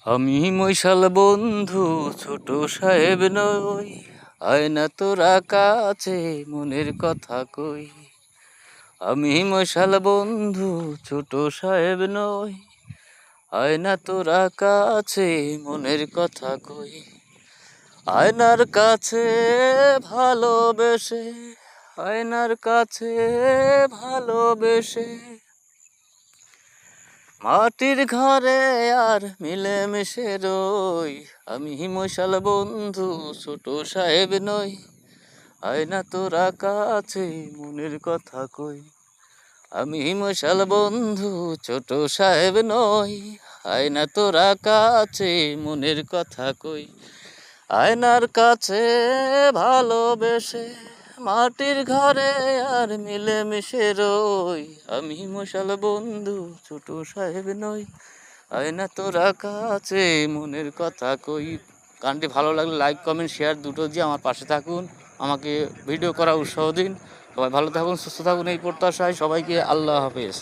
আমি মৈশাল বন্ধু ছোট সাহেব নই, আয়না তোরা কাছে মনের কথা কই। আমি মৈশাল বন্ধু ছোট সাহেব নই, আয়না তোরা কাছে মনের কথা কই। আয়নার কাছে ভালোবেসে, আয়নার কাছে ভালোবেসে মাটির ঘরে আর মিলেমিশে রই। আমি মশাল বন্ধু ছোট সাহেব নই, আয়না তোরা কাছে মনের কথা কই। আমি মশাল বন্ধু ছোট সাহেব নই, আয়না তোরা কাছে মনের কথা কই। আয়নার কাছে ভালোবেসে মাটির ঘরে আর মিলেমিশে রই। আমি মশাল বন্ধু ছোট সাহেব নই, আয়না তোরা কাছে মনের কথা কই। গানটি ভালো লাগলে লাইক কমেন্ট শেয়ার দুটো দিয়ে আমার পাশে থাকুন, আমাকে ভিডিও করা উৎসাহ দিন। সবাই ভালো থাকুন, সুস্থ থাকুন এই প্রত্যাশায়। সবাইকে আল্লাহ হাফেজ।